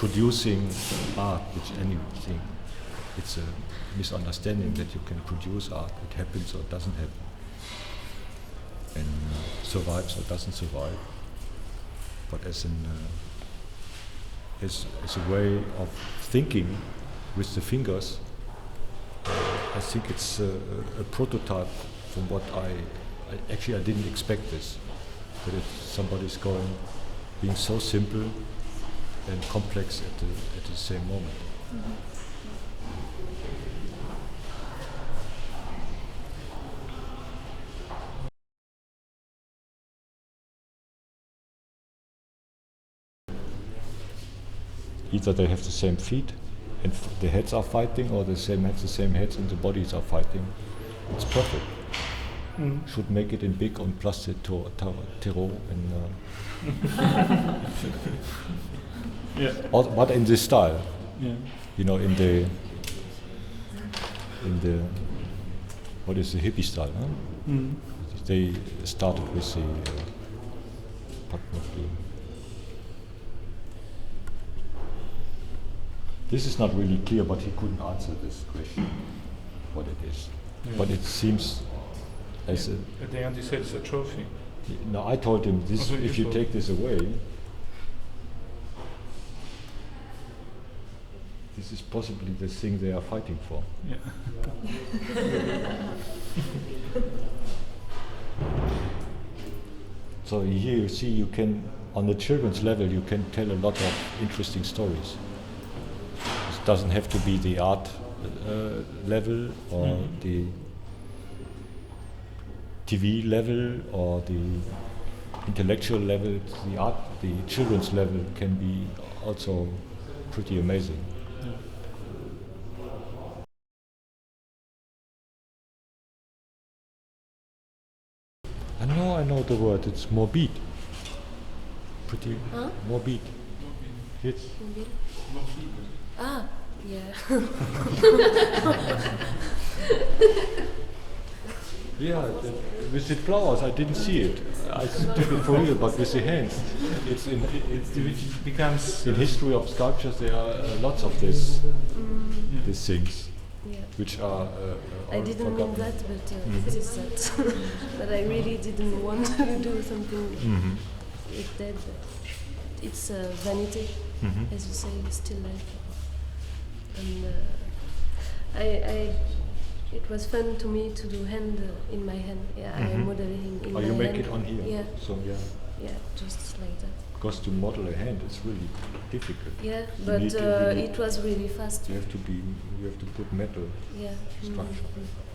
producing art, which anything, it's a misunderstanding that you can produce art. It happens or doesn't happen, and survives or doesn't survive. But as a way of thinking with the fingers, I think it's a prototype from what I didn't expect this. That if somebody's being so simple and complex at the same moment. Mm-hmm. Either they have the same feet and the heads are fighting, or the same heads and the bodies are fighting. It's perfect. Mm. Should make it in big on Place 𝙧𝙚 and Yeah. but in this style. Yeah. You know, in the what is the hippie style? Huh? Mm. They started with the This is not really clear, but he couldn't answer this question, what it is. Yeah. But it seems as a... At the end he said it's a trophy. No, I told him, this, if you take this away, this is possibly the thing they are fighting for. Yeah. So here you see, you can, on the children's level, you can tell a lot of interesting stories. It doesn't have to be the art level or the TV level or the intellectual level. The children's level can be also pretty amazing. I know the word. It's morbid. Pretty morbid. It's Ah, yeah. yeah. With the flowers, I didn't see it. I took it for real, but with the hands, It becomes in history of sculptures. There are lots of these things. Yeah. Which are I didn't mean that, but it is that. But I really didn't want to do something with that. But it's vanity, as you say, still life. And it was fun to me to do hand in my hand. Yeah, I model him in my hand. you make it on here? Yeah. So yeah. Yeah, just like that. Because to model a hand is really difficult. Yeah, You but need to it was really fast. You have to put metal structure.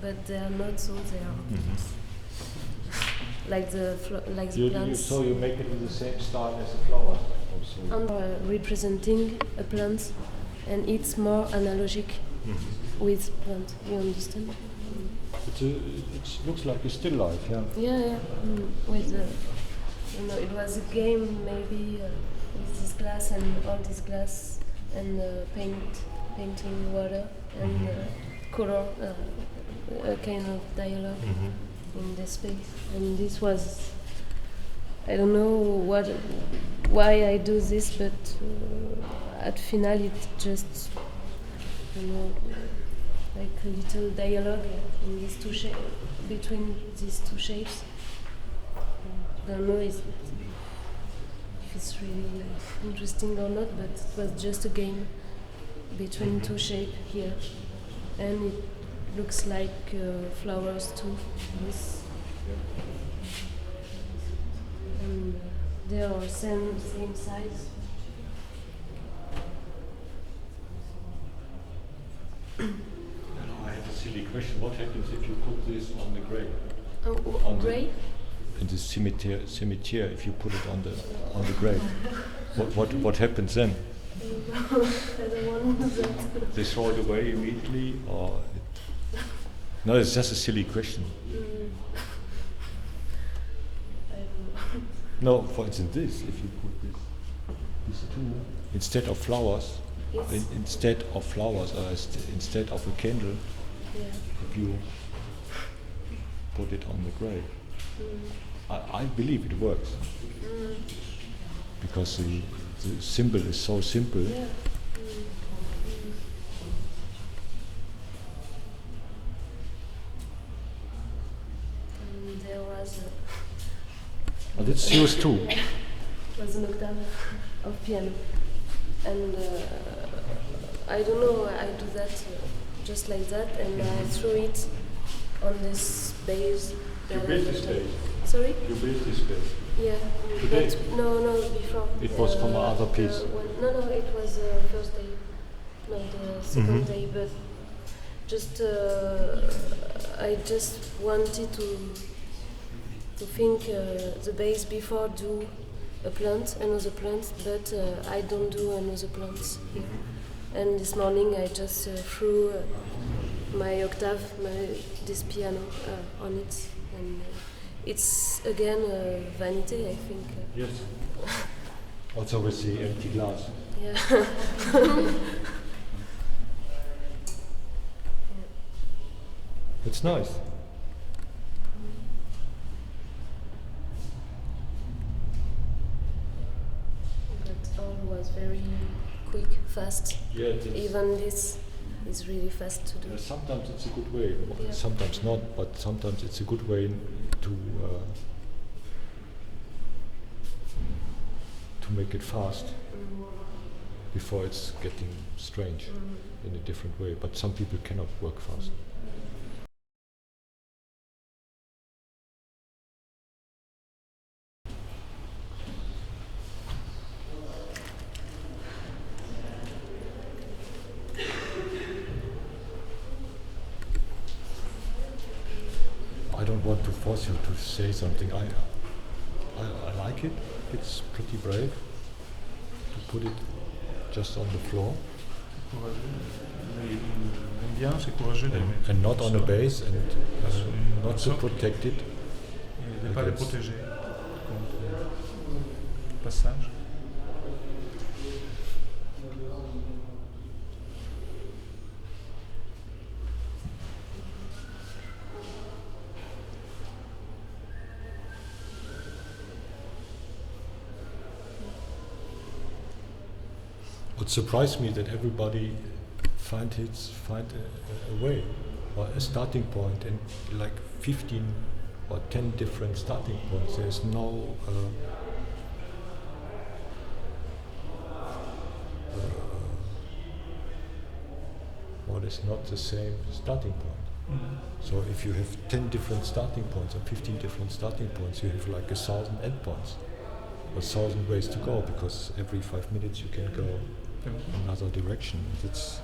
But they are not so. They are like the plants. So you make it in the same style as the flowers. Also. And representing a plant, and it's more analogic with plant. You understand? It looks like a still life, yeah. Yeah. With it was a game maybe with this glass and all this glass and painting water and color, a kind of dialogue in the space. And this was, I don't know why I do this, but at final it just, like a little dialogue in these between these two shapes. I don't know if it's really interesting or not, but it was just a game between two shapes here, and it looks like flowers too. This, and they are same size. I have a silly question. What happens if you put this on the grave? On grave? In the cemetery, if you put it on the grave, what happens then? I don't want that. They throw it away immediately, or no? It's just a silly question. I don't know. No, for instance, this. If you put these two instead of flowers, Yes. instead of a candle, if you put it on the grave. I believe it works because the symbol is so simple. Yeah. And there was But it's yours too. was an octave of piano, and I don't know. I do that just like that, and I threw it on this bass. You built this bass? Sorry? You built this bass? Yeah. Today? But no, before. It was from another piece? No, it was the first day. No, the second day, but just I just wanted to think the bass before do another plant, but I don't do another plant here. And this morning I just threw my octave, this piano on it, and it's again vanity, I think. Yes. Also with the empty glass. Yeah. It's nice. But all was very quick, fast. Yeah, Even this is really fast to do. sometimes it's a good way, Yeah. sometimes not, but sometimes it's a good way to make it fast before it's getting strange in a different way. But some people cannot work fast. I don't want to force you to say something. I like it. It's pretty brave to put it just on the floor Mais il aime bien, c'est courageux de les mettre and not on a sur- base and not to sur- protect it. Et de ne pas les against- protéger contre le passage. It surprised me that everybody find a way or a starting point, and like 15 or 10 different starting points. There's no what is not the same starting point. So if you have 10 different starting points or 15 different starting points, you have like 1,000 endpoints, 1,000 ways to go, because every 5 minutes you can go another direction. It's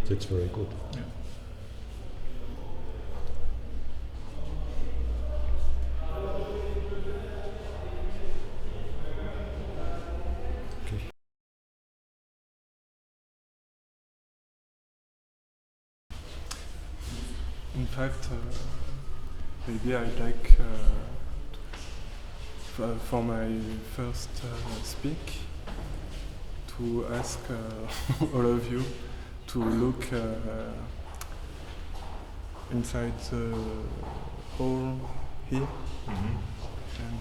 that's very good. Yeah. Okay. In fact, maybe I'd like for my first speak to ask all of you to look inside the hole here. And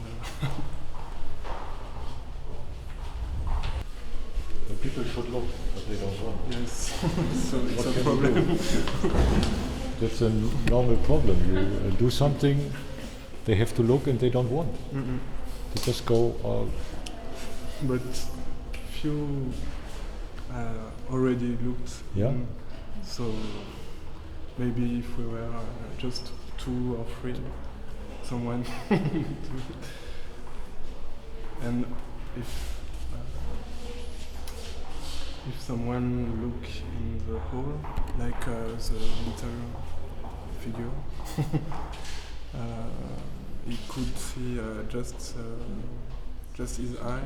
The people should look, but they don't want. yes, so it's What a can you problem. That's a normal problem. You do something, they have to look and they don't want. They just go, But few already looked. Yeah. So maybe if we were just 2 or 3, someone. And if someone look in the hole, like the little figure, he could see just his eye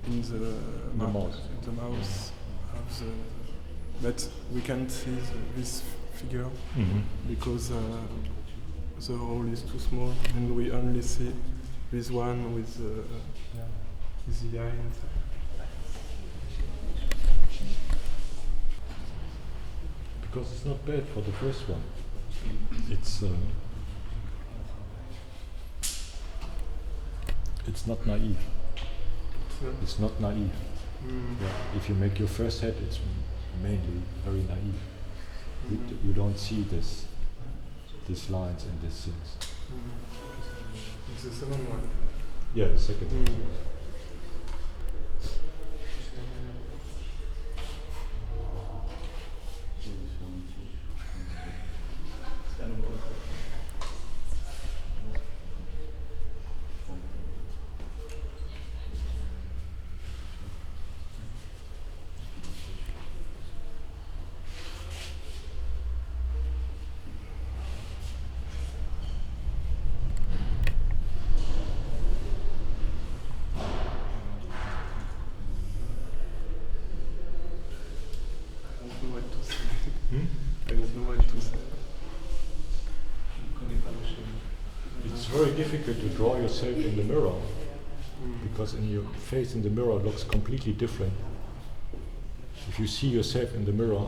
in the mouth. in the mouth of the. But we can't see this figure because the hole is too small, and we only see this one with the eye inside. because it's not bad for the first one. It's it's not naive. It's not naive. Yeah. If you make your first head, it's mainly very naive. You don't see these lines and these things. It's the second one. Yeah, the second one. It's very difficult to draw yourself in the mirror because in your face in the mirror looks completely different. If you see yourself in the mirror,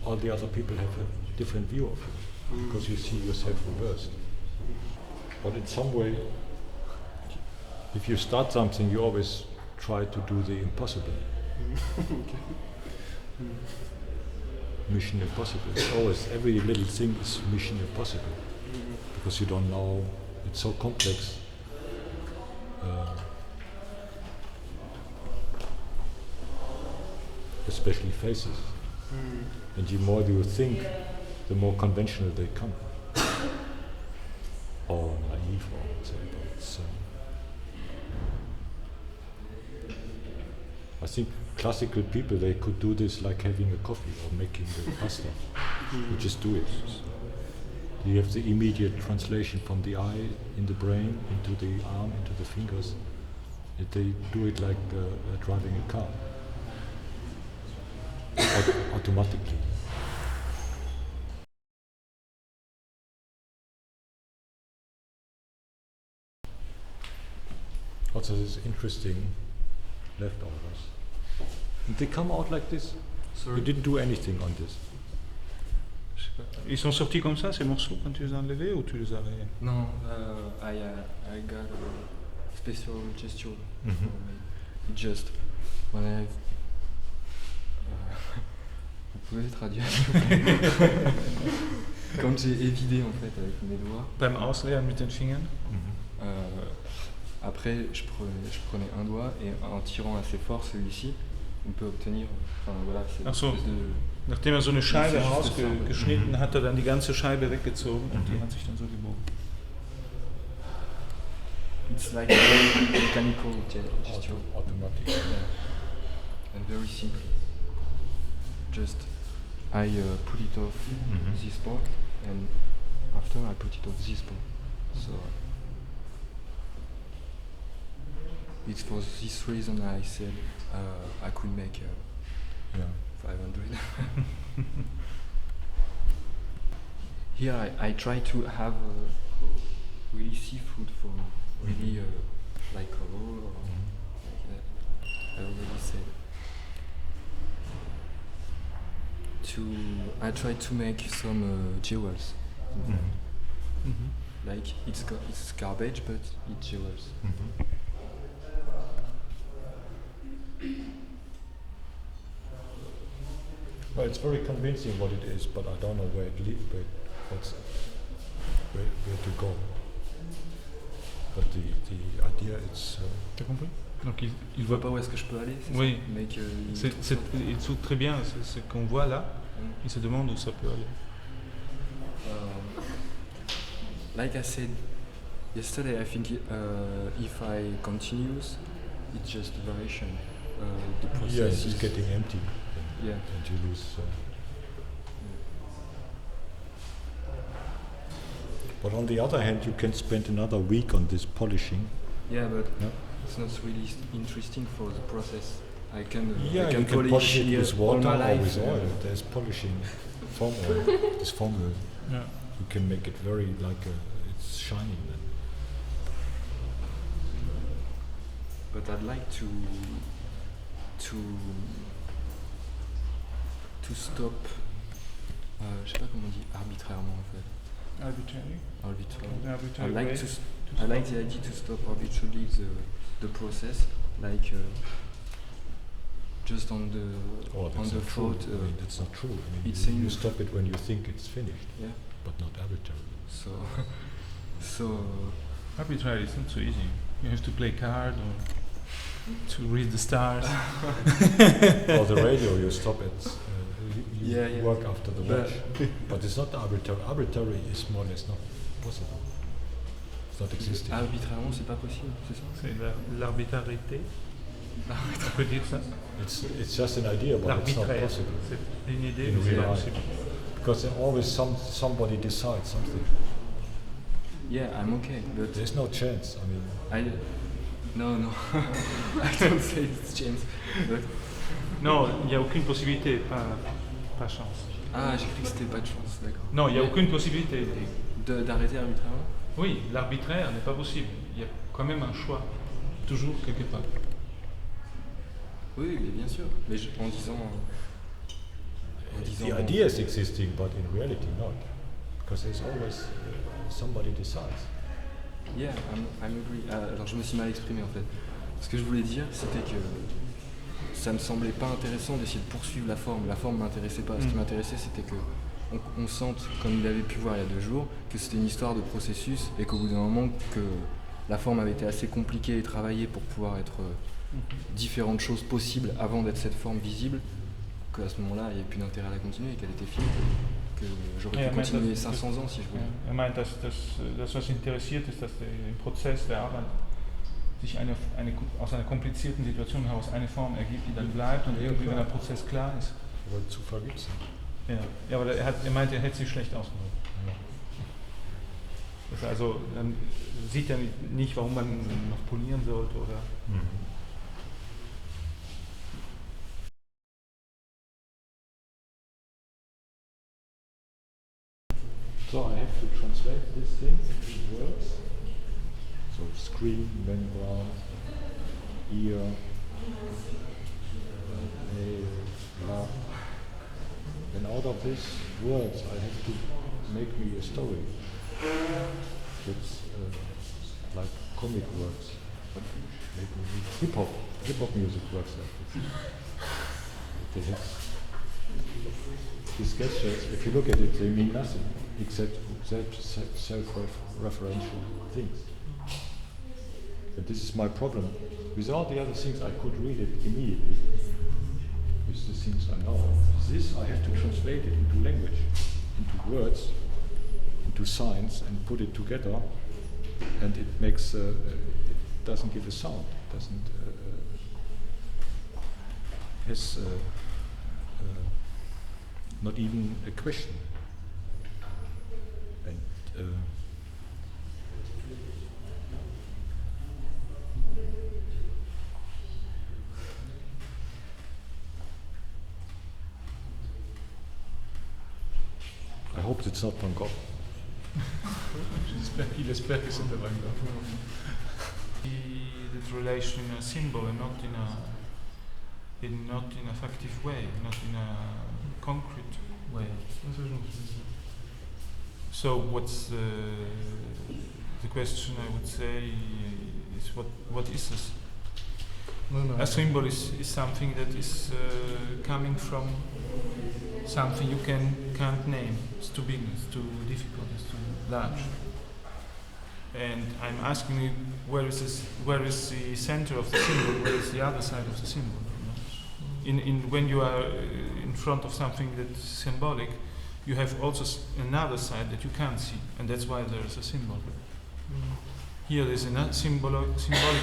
all the other people have a different view of you because you see yourself reversed. But in some way, if you start something, you always try to do the impossible. Mission impossible. It's always, every little thing is mission impossible because you don't know, it's so complex. Especially faces. And the more you think, the more conventional they come. Or naive or whatever. It's, I think classical people, they could do this like having a coffee or making the pasta. You just do it. You have the immediate translation from the eye in the brain into the arm, into the fingers. They do it like driving a car. Automatically. Also, this interesting leftovers. And they come out like this. Sorry. You didn't do anything on this. Ils sont sortis comme ça, ces morceaux, quand tu les as enlevés ou tu les as... No, I got a special gesture. Just when I've... vous pouvez traduire. Quand j'ai évidé en fait avec mes doigts. Beim Ausleeren mit den Fingern. Après, je prenais un doigt et en tirant assez fort celui-ci, on peut obtenir. Enfin voilà, c'est une espèce de. Nachdem so eine Scheibe herausgeschnitten hat, er dann die ganze Scheibe weggezogen und die hat sich dann so gebogen. It's like a mechanical gesture. Automatic. Yeah. And very simple. Just I put it off this part, and after I put it off this part. So it's for this reason I said I could make 500. Here I try to have really seafood for really like a roll or like that. I already said. I try to make some jewels. Like it's garbage, but it's jewels. Well, it's very convincing what it is, but I don't know where it leads, where to go. But the idea is. T'as compris? Donc il voit pas où est-ce que je peux aller. Oui. Mais il trouve très bien ce qu'on voit là. Il se demande où ça peut aller. Like I said yesterday, I think if I continues, it's just a variation. The process is getting empty. Yeah. And you lose. But on the other hand, you can spend another week on this polishing. Yeah, but it's not really interesting for the process. I can you can polish it with water all my life, or with oil. There's polishing foam oil. This foam oil. Yeah. You can make it very it's shiny then. But I'd like to stop. Je sais pas comment on dit arbitrairement en fait. arbitrary. Arbitrary. An I arbitrary like way to. to I like stop. the idea to stop arbitrarily the process, like just on the Oh, that's not true. thought. I mean, that's not true. I mean, it's you stop it when you think it's finished, Yeah. but not arbitrarily. So Arbitrary is not so easy. You have to play card or to read the stars. Or the radio, you stop it. You Yeah. work after the But- watch. But it's not arbitrary. Arbitrary is more or less not possible. It's not existing. arbitrairement, c'est pas possible, c'est ça? C'est l'arbitrarité. On peut dire ça. It's just an idea, but it's not L'arbitraire. possible. C'est une idée, In mais c'est real pas life. possible. Because there always somebody decides something. Yeah, I'm okay, but There's no chance. I mean, no, I don't say it's chance, but Non, il n'y a aucune possibilité, pas chance. ah, j'ai cru que c'était pas de chance, d'accord. Non, il n'y a Mais aucune possibilité. d'arrêter arbitrairement. Oui, l'arbitraire n'est pas possible. Il y a quand même un choix, toujours quelque part. Oui, mais bien sûr. Mais en disant. the idea is existing, but in reality not. Because there's always somebody decides. Yeah, I'm agree. Alors je me suis mal exprimé en fait. Ce que je voulais dire, c'était que ça me semblait pas intéressant d'essayer de poursuivre la forme. La forme m'intéressait pas. Ce qui m'intéressait, c'était que on sente, comme il avait pu voir il y a 2 jours, que c'était une histoire de processus et qu'au bout d'un moment, que la forme avait été assez compliquée et travaillée pour pouvoir être différentes choses possibles avant d'être cette forme visible, qu'à ce moment-là, il n'y avait plus d'intérêt à la continuer et qu'elle était finie. Que j'aurais pu continuer 500 ans si je voulais. Ja, meint, dass das, was interessiert ist, dass im Prozess der Arbeit sich aus einer komplizierten Situation heraus eine Form ergibt, die dann bleibt und irgendwie, wenn der Prozess klar ist. Aber Zufall gibt's nicht. Ja, aber er meint, er hätte sich schlecht ausgedrückt. Ja. Also, dann sieht er nicht, warum man noch polieren sollte oder. So I have to translate this thing into words. So screen, membrane, ear, nail, and out of these words I have to make me a story. It's like comic works, but maybe hip hop music works like this. They have these gestures, if you look at it, they mean nothing except self-referential things. And this is my problem. With all the other things, I could read it immediately. With the things I know. This I have to translate it into language, into words, into signs, and put it together. And it makes, it doesn't give a sound. It doesn't, has not even a question. And I hope it's not Van Gogh. Il espère que c'est pas Van Gogh. That relation in a symbol and not in a factive way, not in a concrete way. So what's the question I would say is what is this? A symbol is something that is coming from something you can't name. It's too big, it's too difficult, it's too large. And I'm asking you, where is the center of the symbol? Where is the other side of the symbol? When you are in front of something that's symbolic, you have also another side that you can't see, and that's why there is a symbol. Here there is a symbolic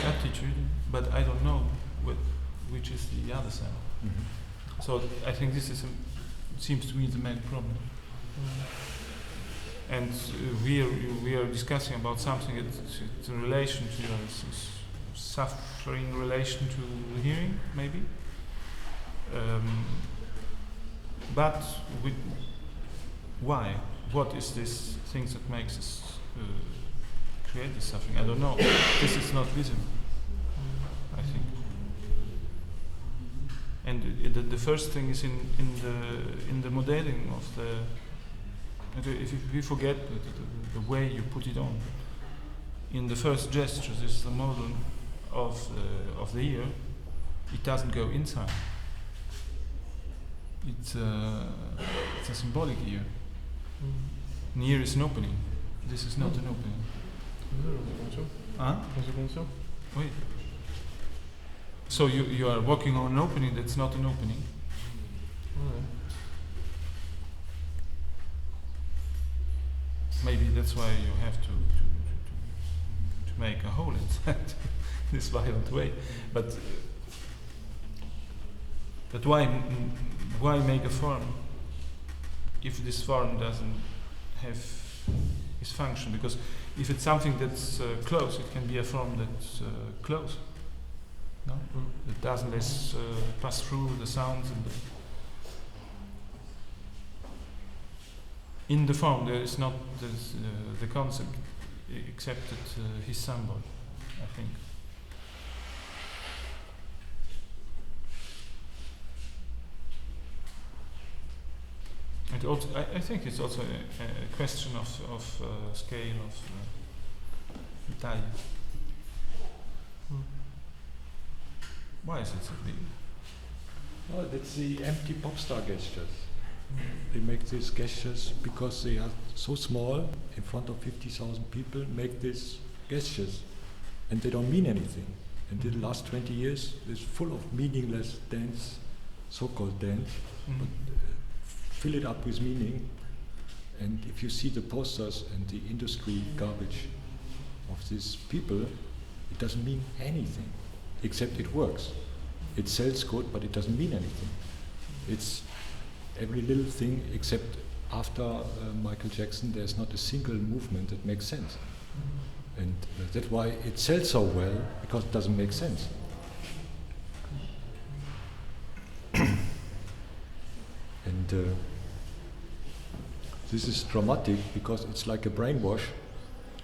attitude, but I don't know which is the other side. So I think this seems to me the main problem. And we are discussing about something that's in relation to suffering, relation to hearing, maybe. But why? What is this thing that makes us create this suffering? I don't know. This is not visible, I think. And the first thing is in the modeling of the And if we forget the way you put it on, in the first gesture, this is the model of the ear. It doesn't go inside. It's a symbolic ear. An ear is an opening. This is not an opening. Huh? Wait. So you are working on an opening that's not an opening. Maybe that's why you have to make a hole inside this violent way. But why make a form if this form doesn't have its function? Because if it's something that's close, it can be a form that's close. No? It doesn't pass through the sounds and in the form there is not the concept except his symbol, I think. And also, I think it's also a question of scale, of taille. Why is it so big? Well, that's the empty pop star gestures. They make these gestures because they are so small in front of 50,000 people, make these gestures, and they don't mean anything. And the last 20 years is full of meaningless dance, so-called dance, but fill it up with meaning. And if you see the posters and the industry garbage of these people, it doesn't mean anything, except it works. It sells good, but it doesn't mean anything. It's every little thing, except after Michael Jackson, there's not a single movement that makes sense. And that's why it sells so well, because it doesn't make sense. And this is dramatic because it's like a brainwash,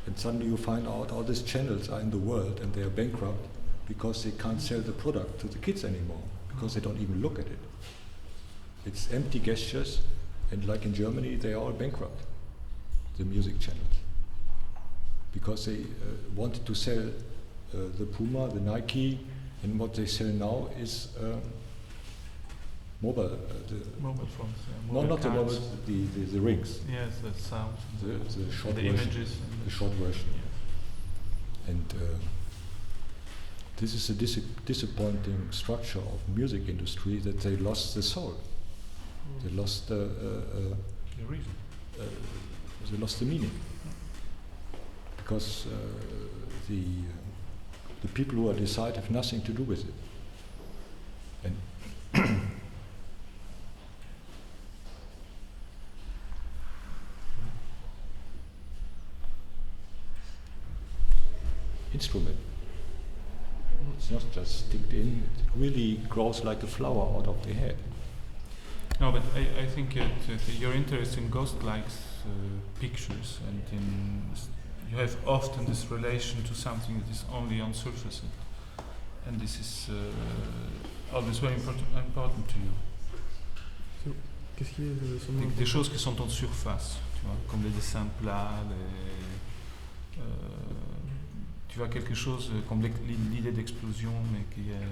and suddenly you find out all these channels are in the world and they are bankrupt because they can't sell the product to the kids anymore, because they don't even look at it. It's empty gestures, and like in Germany, they are all bankrupt, the music channels, because they wanted to sell the Puma, the Nike, and what they sell now is mobile. Mobile phones. No, not the mobile, the rings. Yes, the sound. The short the version. Images. The short version. Yeah. And this is a disappointing structure of music industry, that they lost the soul. They lost the reason. They lost the meaning, because the people who are decide have nothing to do with it. And instrument. It's not just sticked in, it really grows like a flower out of the head. No, but I think your interest in ghost-like pictures, and you have often this relation to something that is only on surface, and this is always very important to you. Qu'est-ce qui est Des choses qui sont en surface, tu vois, comme les dessins plats, tu vois, quelque chose comme l'idée d'explosion, mais qui est